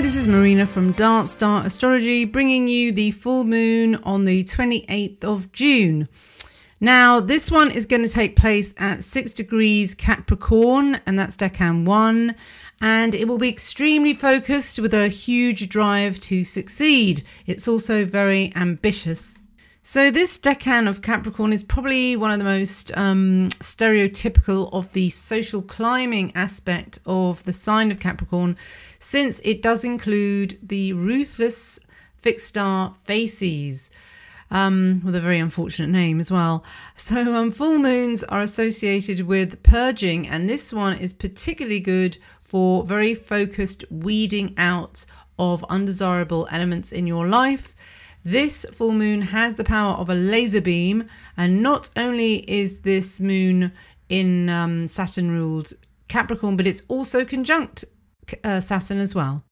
this is Marina from Darkstar Astrology, bringing you the full moon on the 28th of June. Now, this one is going to take place at 6 degrees Capricorn, and that's Decan 1, and it will be extremely focused with a huge drive to succeed. It's also very ambitious. So this decan of Capricorn is probably one of the most stereotypical of the social climbing aspect of the sign of Capricorn, since it does include the ruthless fixed star Facies, with a very unfortunate name as well. So full moons are associated with purging, and this one is particularly good for very focused weeding out of undesirable elements in your life. This full moon has the power of a laser beam, and not only is this moon in Saturn ruled Capricorn, but it's also conjunct Saturn as well.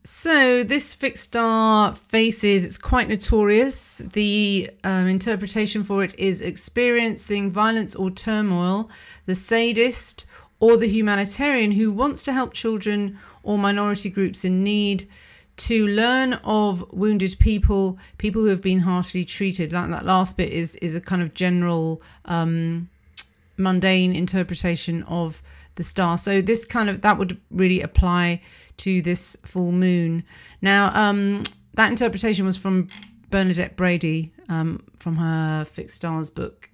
So this fixed star Faces, it's quite notorious. The interpretation for it is experiencing violence or turmoil, the sadist or the humanitarian who wants to help children or minority groups in need, to learn of wounded people who have been harshly treated. Like that last bit is a kind of general mundane interpretation of the star. So this that would really apply to this full moon. Now, that interpretation was from Bernadette Brady, from her Fixed Stars book,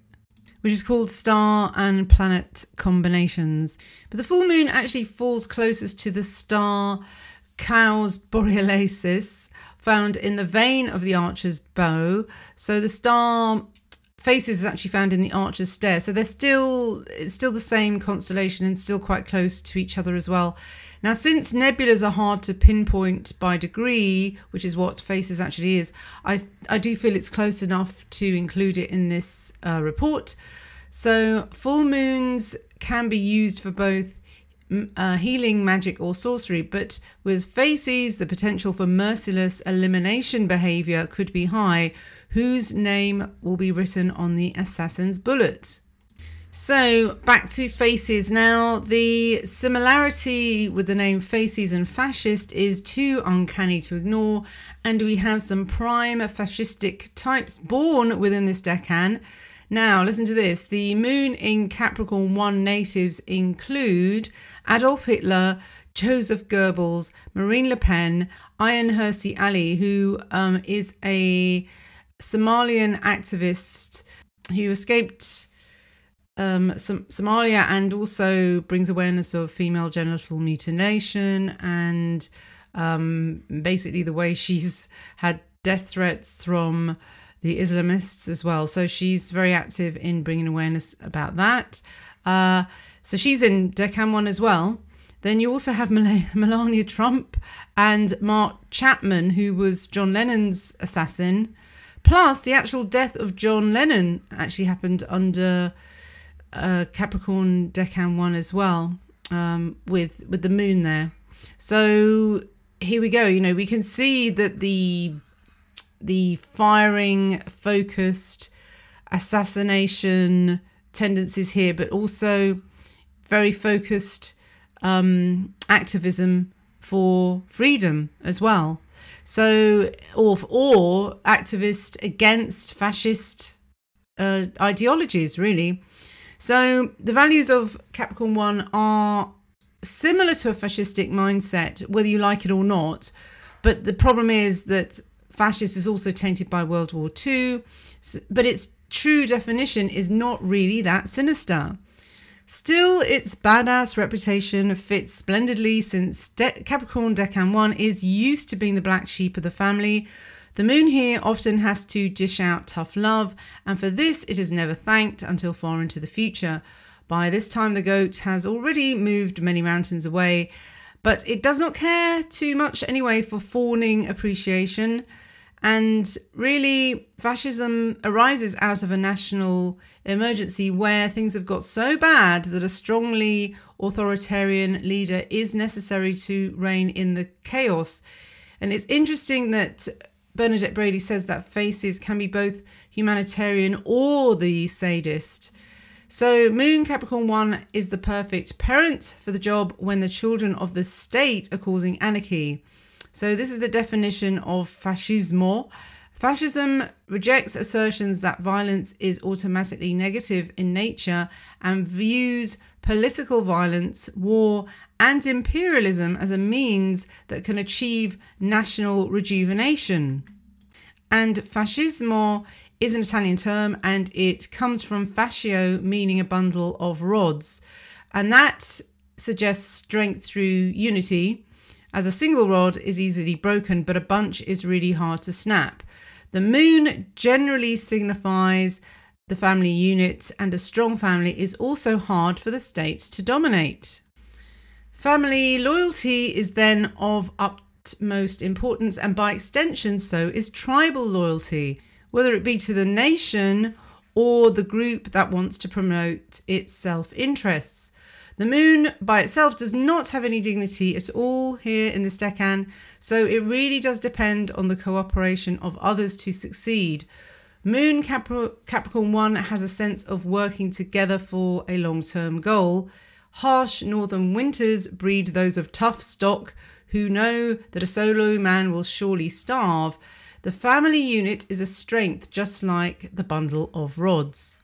which is called Star and Planet Combinations. But the full moon actually falls closest to the star Cow's Borealis, found in the vein of the Archer's bow. So the star Faces is actually found in the Archer's stare. So it's still the same constellation and still quite close to each other as well. Now, since nebulas are hard to pinpoint by degree, which is what Faces actually is, I do feel it's close enough to include it in this report. So full moons can be used for both healing, magic or sorcery, but with Faces, the potential for merciless elimination behavior could be high, whose name will be written on the assassin's bullet. So back to Faces. Now, the similarity with the name Faces and fascist is too uncanny to ignore, and we have some prime fascistic types born within this decan. Now, listen to this. The moon in Capricorn 1 natives include Adolf Hitler, Joseph Goebbels, Marine Le Pen, Ayaan Hirsi Ali, who is a Somalian activist who escaped Somalia and also brings awareness of female genital mutilation and basically the way she's had death threats from the Islamists as well. So she's very active in bringing awareness about that. So she's in Decan 1 as well. Then you also have Melania Trump and Mark Chapman, who was John Lennon's assassin. Plus, the actual death of John Lennon actually happened under Capricorn Decan 1 as well, with the moon there. So here we go. You know, we can see that the firing, focused assassination tendencies here, but also very focused activism for freedom as well. So, or activist against fascist ideologies, really. So the values of Capricorn 1 are similar to a fascistic mindset, whether you like it or not. But the problem is that fascist is also tainted by World War II, but its true definition is not really that sinister. Still, its badass reputation fits splendidly, since Capricorn Decan 1 is used to being the black sheep of the family. The moon here often has to dish out tough love, and for this it is never thanked until far into the future. By this time the goat has already moved many mountains away, but it does not care too much anyway for fawning appreciation. And really, fascism arises out of a national emergency where things have got so bad that a strongly authoritarian leader is necessary to rein in the chaos. And it's interesting that Bernadette Brady says that Faces can be both humanitarian or the sadist. So Moon Capricorn 1 is the perfect parent for the job when the children of the state are causing anarchy. So this is the definition of fascismo. Fascism rejects assertions that violence is automatically negative in nature and views political violence, war, and imperialism as a means that can achieve national rejuvenation. And fascismo is an Italian term, and it comes from fascio, meaning a bundle of rods. And that suggests strength through unity, as a single rod is easily broken, but a bunch is really hard to snap. The moon generally signifies the family unit, and a strong family is also hard for the state to dominate. Family loyalty is then of utmost importance, and by extension, so is tribal loyalty, whether it be to the nation or the group that wants to promote its self-interests. The moon by itself does not have any dignity at all here in this decan, so it really does depend on the cooperation of others to succeed. Moon Capricorn 1 has a sense of working together for a long-term goal. Harsh northern winters breed those of tough stock who know that a solo man will surely starve. The family unit is a strength, just like the bundle of rods.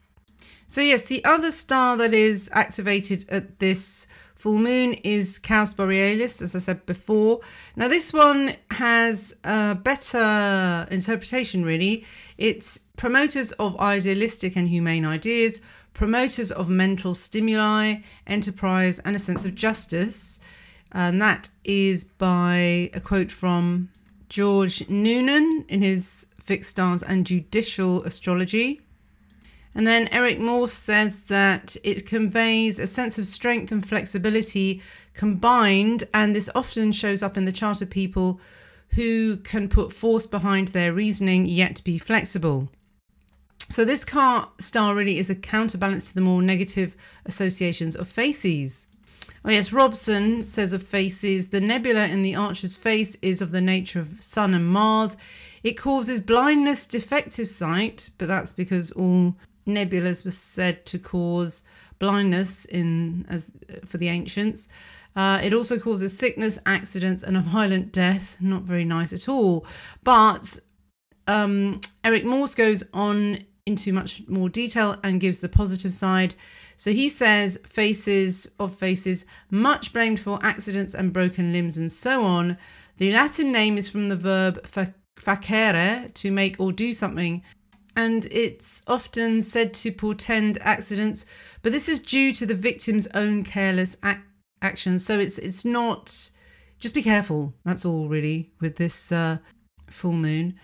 So yes, the other star that is activated at this full moon is Borealis, as I said before. Now this one has a better interpretation, really. It's promoters of idealistic and humane ideas, promoters of mental stimuli, enterprise, and a sense of justice. And that is by a quote from George Noonan in his Fixed Stars and Judicial Astrology. And then Eric Morse says that it conveys a sense of strength and flexibility combined, and this often shows up in the chart of people who can put force behind their reasoning yet be flexible. So this star really is a counterbalance to the more negative associations of Facies. Oh yes, Robson says of Facies, the nebula in the Archer's face is of the nature of Sun and Mars. It causes blindness, defective sight, but that's because all nebulas were said to cause blindness for the ancients. It also causes sickness, accidents, and a violent death. Not very nice at all. But Eric Morse goes on into much more detail and gives the positive side. So he says Faces, much blamed for accidents and broken limbs and so on. The Latin name is from the verb facere, to make or do something, and it's often said to portend accidents, but this is due to the victim's own careless actions. So it's not, just be careful, that's all really with this full moon.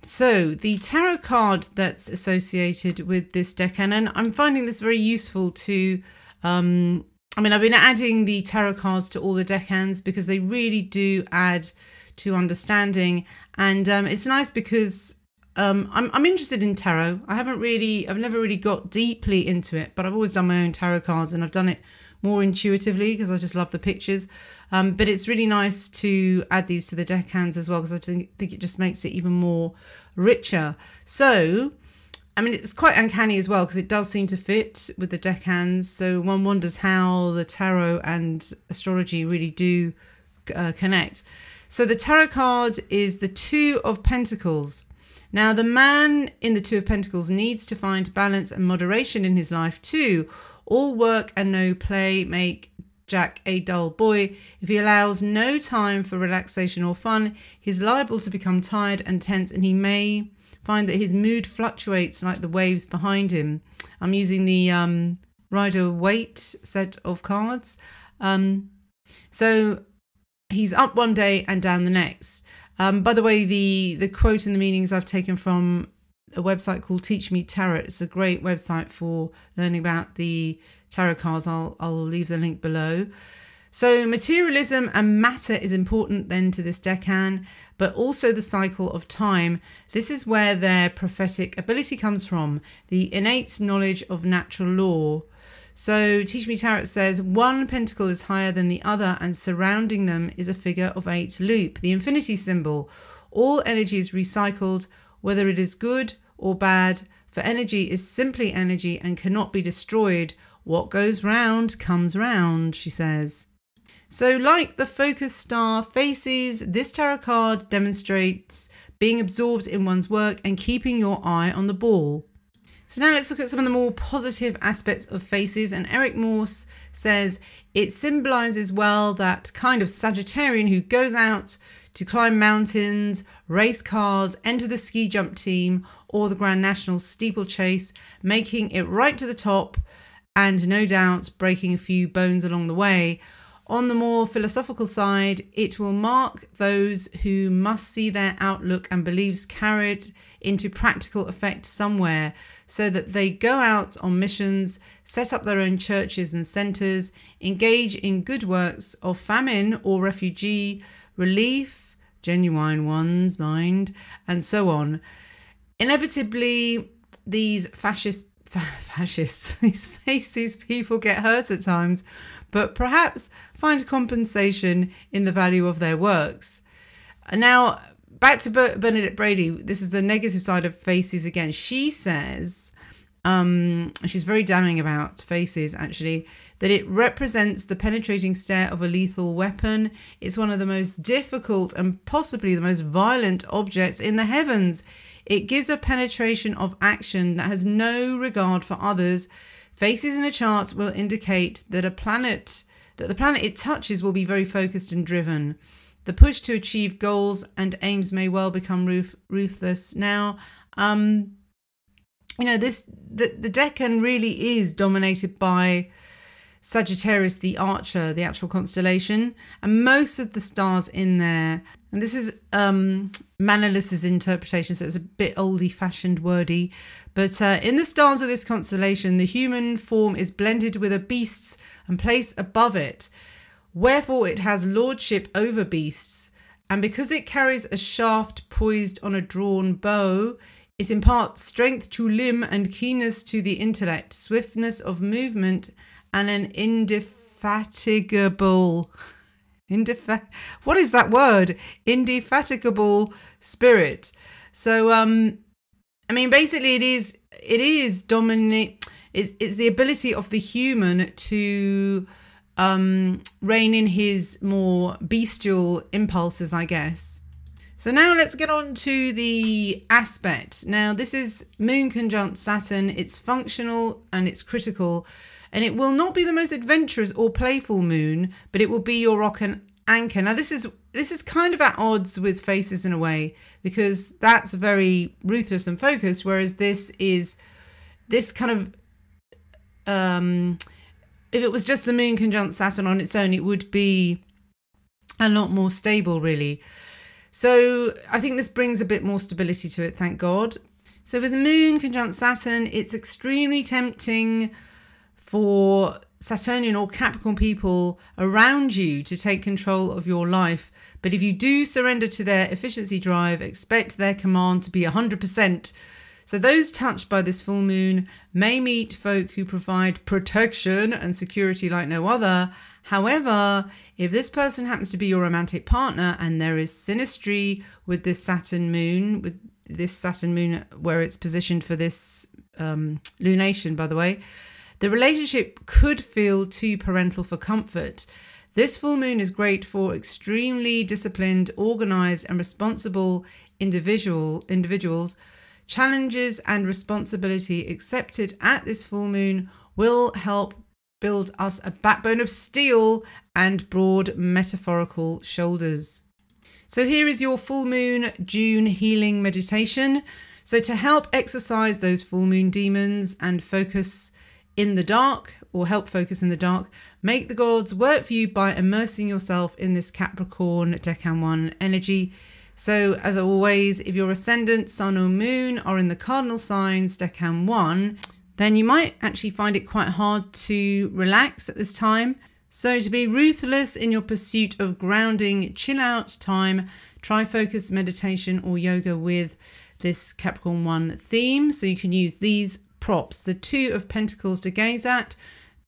So the tarot card that's associated with this decan, and I'm finding this very useful to, I've been adding the tarot cards to all the decans because they really do add to understanding, and it's nice because I'm interested in tarot. I've never really got deeply into it, but I've always done my own tarot cards, and I've done it more intuitively because I just love the pictures. But it's really nice to add these to the decans as well, because I think it just makes it even more richer. So, it's quite uncanny as well, because it does seem to fit with the decans. So one wonders how the tarot and astrology really do connect. So the tarot card is the Two of Pentacles. Now, the man in the Two of Pentacles needs to find balance and moderation in his life too. All work and no play make Jack a dull boy. If he allows no time for relaxation or fun, he's liable to become tired and tense, and he may find that his mood fluctuates like the waves behind him. I'm using the Rider-Waite set of cards. So he's up one day and down the next. By the way, the quote and the meanings I've taken from a website called Teach Me Tarot. It's a great website for learning about the tarot cards. I'll leave the link below. So materialism and matter is important then to this decan, but also the cycle of time. This is where their prophetic ability comes from, the innate knowledge of natural law. So Teach Me Tarot says one pentacle is higher than the other, and surrounding them is a figure of 8 loop, the infinity symbol. All energy is recycled, whether it is good or bad, for energy is simply energy and cannot be destroyed. What goes round comes round, she says. So like the focus star Facies, this tarot card demonstrates being absorbed in one's work and keeping your eye on the ball. So now let's look at some of the more positive aspects of Facies. And Eric Morse says it symbolizes well that kind of Sagittarian who goes out to climb mountains, race cars, enter the ski jump team or the Grand National steeplechase, making it right to the top and no doubt breaking a few bones along the way. On the more philosophical side, it will mark those who must see their outlook and beliefs carried into practical effect somewhere, so that they go out on missions, set up their own churches and centres, engage in good works of famine or refugee relief, genuine ones, mind, and so on. Inevitably, these these Facies people get hurt at times, but perhaps find compensation in the value of their works. Now, back to Bernadette Brady. This is the negative side of Facies again. She says, she's very damning about Facies actually, that it represents the penetrating stare of a lethal weapon. It's one of the most difficult and possibly the most violent objects in the heavens. It gives a penetration of action that has no regard for others. Facies in a chart will indicate that the planet it touches will be very focused and driven. The push to achieve goals and aims may well become ruthless. Now, the decan really is dominated by Sagittarius, the Archer, the actual constellation, and most of the stars in there. And this is Manolis's interpretation, so it's a bit oldie-fashioned wordy. But in the stars of this constellation, the human form is blended with a beast's and placed above it. Wherefore it has lordship over beasts. And because it carries a shaft poised on a drawn bow, it imparts strength to limb and keenness to the intellect, swiftness of movement, and an indefatigable... what is that word? Indefatigable spirit. So, basically it is dominate. It's the ability of the human to rein in his more bestial impulses, I guess. So now let's get on to the aspect. Now this is Moon conjunct Saturn. It's functional and it's critical. And it will not be the most adventurous or playful moon, but it will be your rock and anchor. Now, this is kind of at odds with Facies in a way, because that's very ruthless and focused, whereas this kind of, if it was just the moon conjunct Saturn on its own, it would be a lot more stable, really. So I think this brings a bit more stability to it, thank God. So with the moon conjunct Saturn, it's extremely tempting for Saturnian or Capricorn people around you to take control of your life. But if you do surrender to their efficiency drive, expect their command to be 100%. So those touched by this full moon may meet folk who provide protection and security like no other. However, if this person happens to be your romantic partner and there is synastry with this Saturn moon, where it's positioned for this lunation, by the way, the relationship could feel too parental for comfort. This full moon is great for extremely disciplined, organized and responsible individuals. Challenges and responsibility accepted at this full moon will help build us a backbone of steel and broad metaphorical shoulders. So here is your full moon June healing meditation. So to help exercise those full moon demons and focus in the dark, or help focus in the dark, make the gods work for you by immersing yourself in this Capricorn Decan 1 energy. So as always, if your ascendant, sun or moon are in the cardinal signs Decan 1, then you might actually find it quite hard to relax at this time. So to be ruthless in your pursuit of grounding, chill out time, try focus meditation or yoga with this Capricorn 1 theme. So you can use these props: the 2 of Pentacles to gaze at,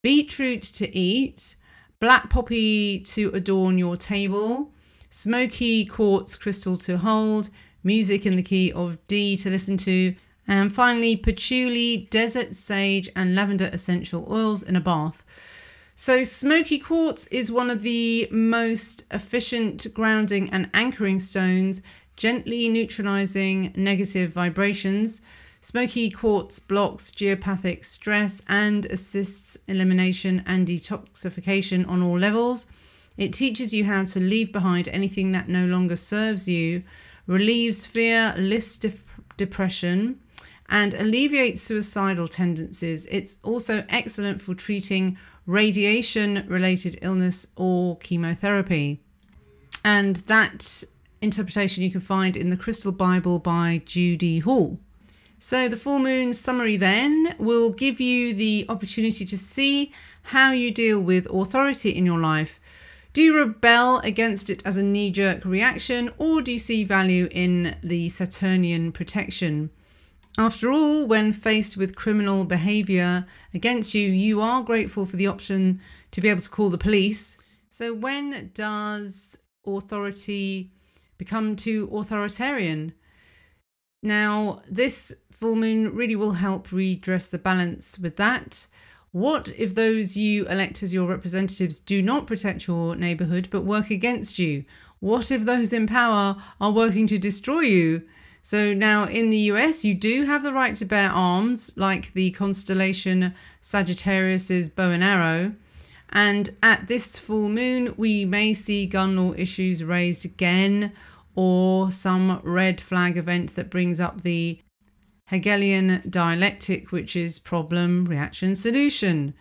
beetroot to eat, black poppy to adorn your table, smoky quartz crystal to hold, music in the key of D to listen to, and finally patchouli, desert sage and lavender essential oils in a bath. So smoky quartz is one of the most efficient grounding and anchoring stones, gently neutralizing negative vibrations. Smoky quartz blocks geopathic stress and assists elimination and detoxification on all levels. It teaches you how to leave behind anything that no longer serves you, relieves fear, lifts depression, and alleviates suicidal tendencies. It's also excellent for treating radiation-related illness or chemotherapy. And that interpretation you can find in the Crystal Bible by Judy Hall. So the full moon summary then will give you the opportunity to see how you deal with authority in your life. Do you rebel against it as a knee-jerk reaction, or do you see value in the Saturnian protection? After all, when faced with criminal behaviour against you, you are grateful for the option to be able to call the police. So when does authority become too authoritarian? Now, this full moon really will help redress the balance with that. What if those you elect as your representatives do not protect your neighbourhood but work against you? What if those in power are working to destroy you? So now in the US, you do have the right to bear arms, like the constellation Sagittarius's bow and arrow. And at this full moon, we may see gun law issues raised again, or some red flag event that brings up the Hegelian dialectic, which is problem, reaction, solution.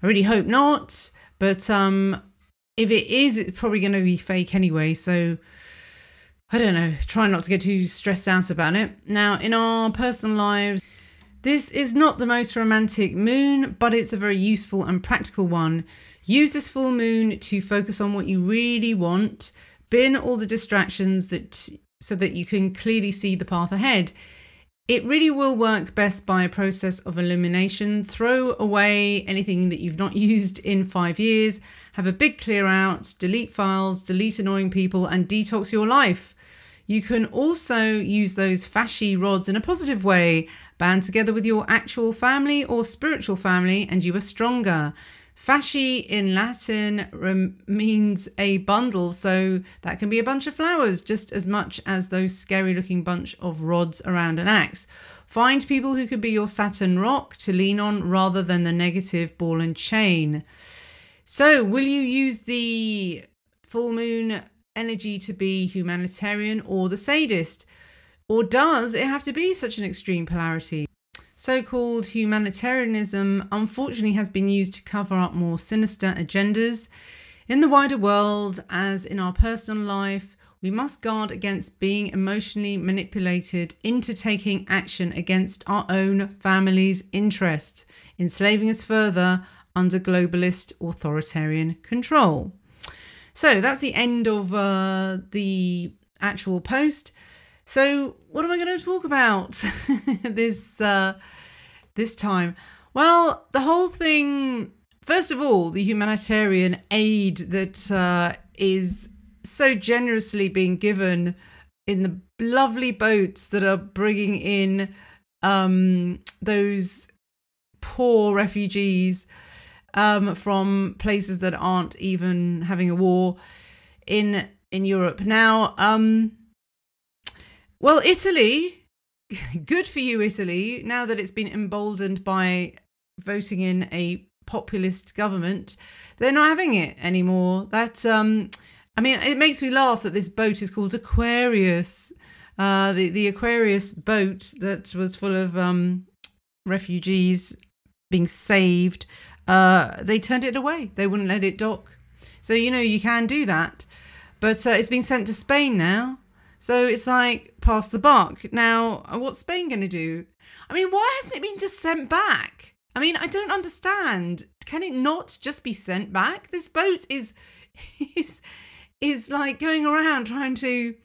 I really hope not, but if it is, it's probably going to be fake anyway. So I don't know, try not to get too stressed out about it. Now, in our personal lives, this is not the most romantic moon, but it's a very useful and practical one. Use this full moon to focus on what you really want. Bin all the distractions so that you can clearly see the path ahead. It really will work best by a process of elimination. Throw away anything that you've not used in 5 years. Have a big clear out, delete files, delete annoying people, and detox your life. You can also use those fasci rods in a positive way. Band together with your actual family or spiritual family and you are stronger. Fasci in Latin means a bundle, so that can be a bunch of flowers just as much as those scary looking bunch of rods around an axe. Find people who could be your Saturn rock to lean on rather than the negative ball and chain. So will you use the full moon energy to be humanitarian or the sadist? Or does it have to be such an extreme polarity? So-called humanitarianism unfortunately has been used to cover up more sinister agendas. In the wider world, as in our personal life, we must guard against being emotionally manipulated into taking action against our own family's interest, enslaving us further under globalist authoritarian control. So that's the end of the actual post. So what am I going to talk about this time? Well, the whole thing, first of all, the humanitarian aid that is so generously being given in the lovely boats that are bringing in those poor refugees from places that aren't even having a war in Europe. Now, well, Italy, good for you, Italy, now that it's been emboldened by voting in a populist government, they're not having it anymore. That, I mean, it makes me laugh that this boat is called Aquarius. The Aquarius boat that was full of refugees being saved, they turned it away. They wouldn't let it dock. So, you know, you can do that. But it's been sent to Spain now. So it's like, pass the buck. Now, what's Spain going to do? I mean, why hasn't it been just sent back? I mean, I don't understand. Can it not just be sent back? This boat is like going around trying to,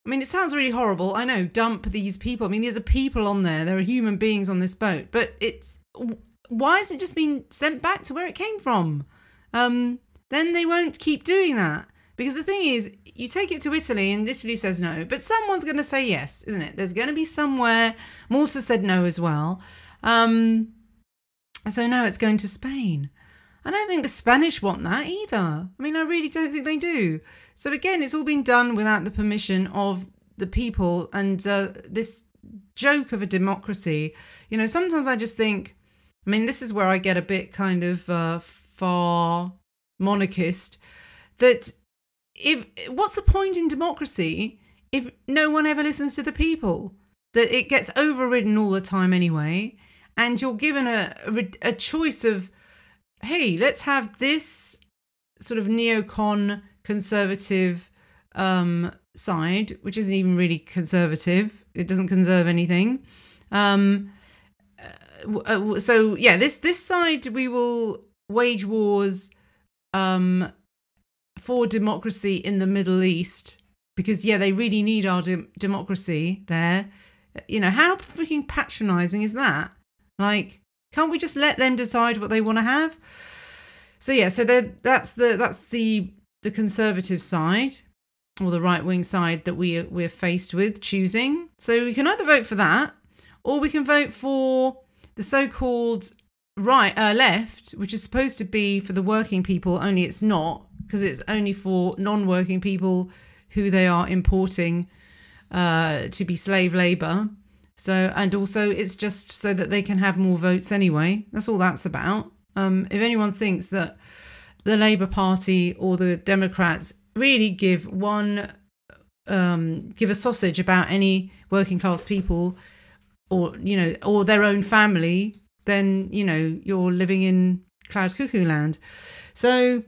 I mean, it sounds really horrible. I know, dump these people. I mean, there's people on there. There are human beings on this boat. But why hasn't it just been sent back to where it came from? Then they won't keep doing that. Because the thing is, you take it to Italy and Italy says no, but someone's going to say yes, isn't it? There's going to be somewhere. Malta said no as well. So now it's going to Spain. I don't think the Spanish want that either. I mean, I really don't think they do. So again, it's all been done without the permission of the people, and this joke of a democracy. You know, sometimes I just think, I mean, this is where I get a bit kind of far monarchist, that what's the point in democracy if no one ever listens to the people? That it gets overridden all the time anyway, and you're given a choice of, hey, let's have this sort of neocon conservative side, which isn't even really conservative. It doesn't conserve anything. So yeah, this side, we will wage wars for democracy in the Middle East, because yeah, they really need our democracy there. You know, how freaking patronizing is that? Like, can't we just let them decide what they want to have? So yeah, so that's the conservative side, or the right-wing side that we're faced with choosing. So we can either vote for that, or we can vote for the so-called left, which is supposed to be for the working people, only it's not, because it's only for non-working people who they are importing to be slave labour. So, and also it's just so that they can have more votes anyway. That's all that's about. If anyone thinks that the Labour Party or the Democrats really give a sausage about any working class people, or, you know, or their own family, then, you know, you're living in cloud cuckoo land. So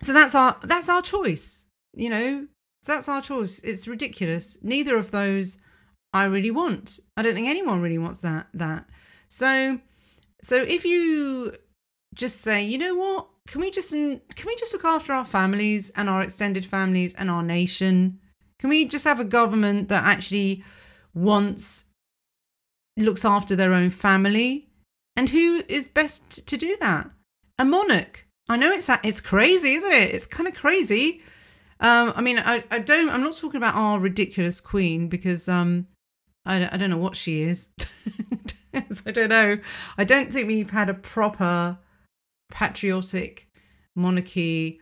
that's our choice, you know. That's our choice. It's ridiculous. Neither of those I really want. I don't think anyone really wants that. So if you just say, you know what, can we just look after our families and our extended families and our nation? Can we just have a government that actually looks after their own family? And who is best to do that? A monarch. I know it's crazy, isn't it? It's kind of crazy. I mean, I'm not talking about our ridiculous queen, because I don't know what she is. I don't know. I don't think we've had a proper patriotic monarchy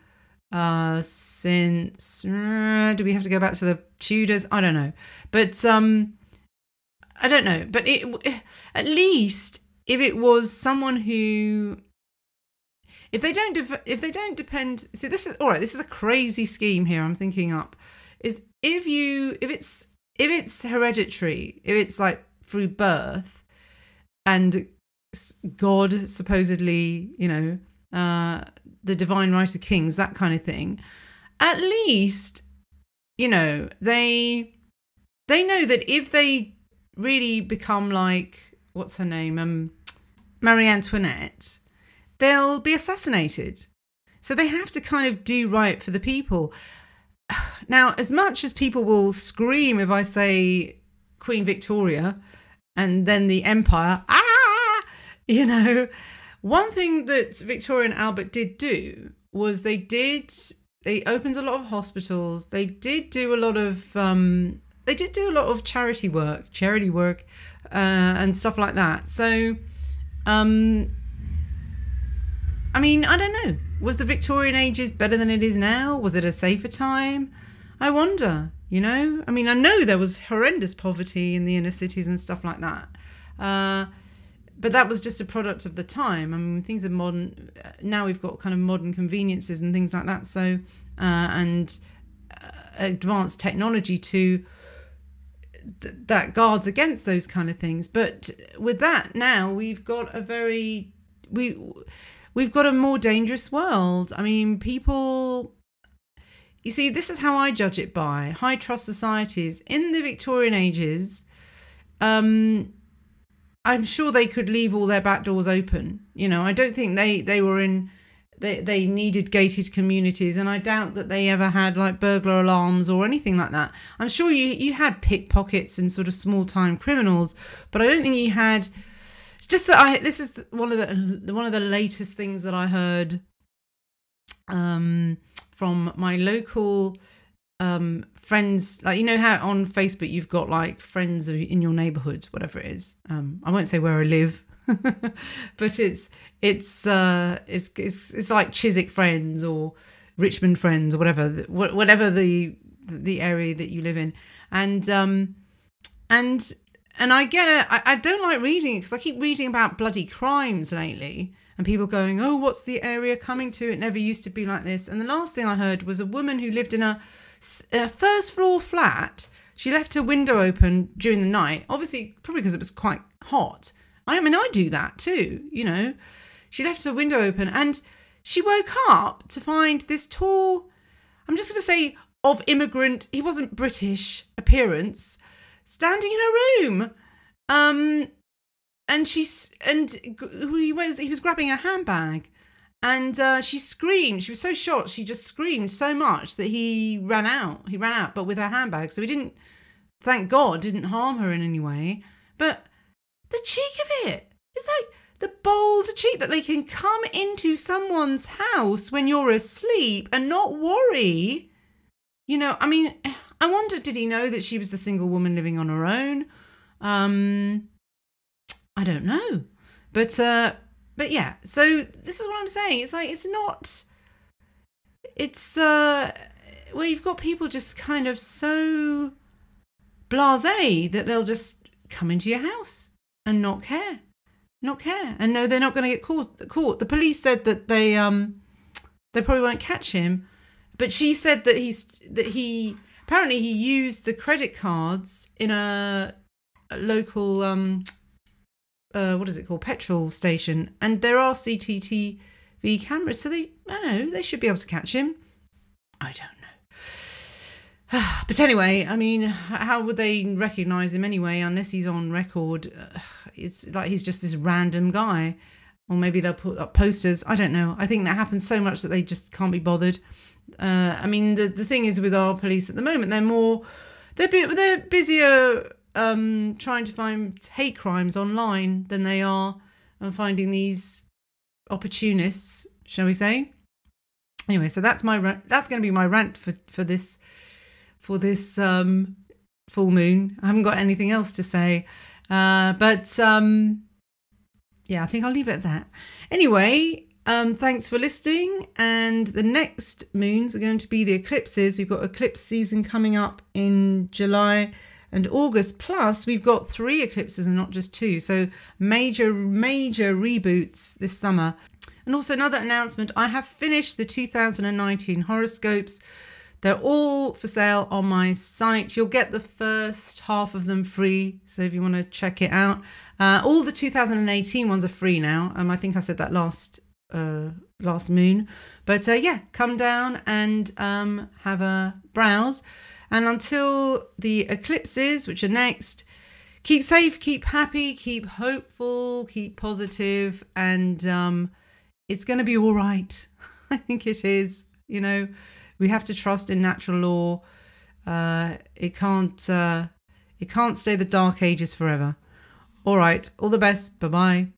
since, do we have to go back to the Tudors? I don't know. But I don't know. But at least if it was someone who, if they don't depend, see, this is all right. This is a crazy scheme here I'm thinking up. Is if it's hereditary, if it's like through birth, and God supposedly, you know, the divine right of kings, that kind of thing, at least, you know, they know that if they really become like, what's her name, Marie Antoinette, they'll be assassinated. So they have to kind of do right for the people. Now, as much as people will scream if I say Queen Victoria and then the Empire, you know, one thing that Victoria and Albert did do was they opened a lot of hospitals. They did do a lot of charity work, and stuff like that. So, I mean, I don't know. Was the Victorian ages better than it is now? Was it a safer time? I wonder, you know? I mean, I know there was horrendous poverty in the inner cities and stuff like that. But that was just a product of the time. I mean, things are modern. Now we've got kind of modern conveniences and things like that. So, and advanced technology that guards against those kind of things. But with that now, we've got we've got a more dangerous world. I mean, people, you see, this is how I judge it by high trust societies. In the Victorian ages, I'm sure they could leave all their back doors open. You know, I don't think they were in, they needed gated communities, and I doubt that they ever had like burglar alarms or anything like that. I'm sure you had pickpockets and sort of small time criminals, but I don't think you had. Just that this is one of the latest things that I heard from my local friends. Like, you know how on Facebook you've got like friends in your neighbourhood, whatever it is. I won't say where I live but it's like Chiswick Friends or Richmond Friends or whatever the area that you live in, and I get it. I don't like reading it because I keep reading about bloody crimes lately. And people going, oh, what's the area coming to? It never used to be like this. And the last thing I heard was a woman who lived in a first floor flat. She left her window open during the night, obviously, probably because it was quite hot. I mean, I do that too, you know. She left her window open and she woke up to find this tall, I'm just going to say, of immigrant, he wasn't British appearance, standing in her room. And he was grabbing her handbag, and she screamed. She was so shocked. She just screamed so much that he ran out. He ran out, but with her handbag. So he didn't, thank God, didn't harm her in any way. But the cheek of it, it's like the bold cheek that they can come into someone's house when you're asleep and not worry. You know, I mean, I wonder, did he know that she was the single woman living on her own? I don't know, but yeah. So this is what I'm saying. It's like it's where you've got people just kind of so blasé that they'll just come into your house and not care, and no, they're not going to get caught. The police said that they probably won't catch him, but she said that he apparently he used the credit cards in a local what is it called, petrol station, and there are CCTV cameras, so I don't know, they should be able to catch him. I don't know. But anyway, I mean, how would they recognise him anyway unless he's on record? It's like he's just this random guy, or maybe they'll put up posters. I don't know. I think that happens so much that they just can't be bothered. I mean, the thing is with our police at the moment, they're busier trying to find hate crimes online than they are finding these opportunists, shall we say? Anyway, so that's going to be my rant for this full moon. I haven't got anything else to say, but yeah, I think I'll leave it at that. Anyway, thanks for listening. And the next moons are going to be the eclipses. We've got eclipse season coming up in July and August, plus we've got 3 eclipses and not just 2. So major reboots this summer. And also another announcement, I have finished the 2019 horoscopes. They're all for sale on my site. You'll get the first half of them free, so if you want to check it out. All the 2018 ones are free now. I think I said that last moon. But yeah, come down and have a browse. And until the eclipses, which are next, keep safe, keep happy, keep hopeful, keep positive, and it's going to be all right. I think it is. You know, we have to trust in natural law. It can't stay the dark ages forever. All right, all the best. Bye-bye.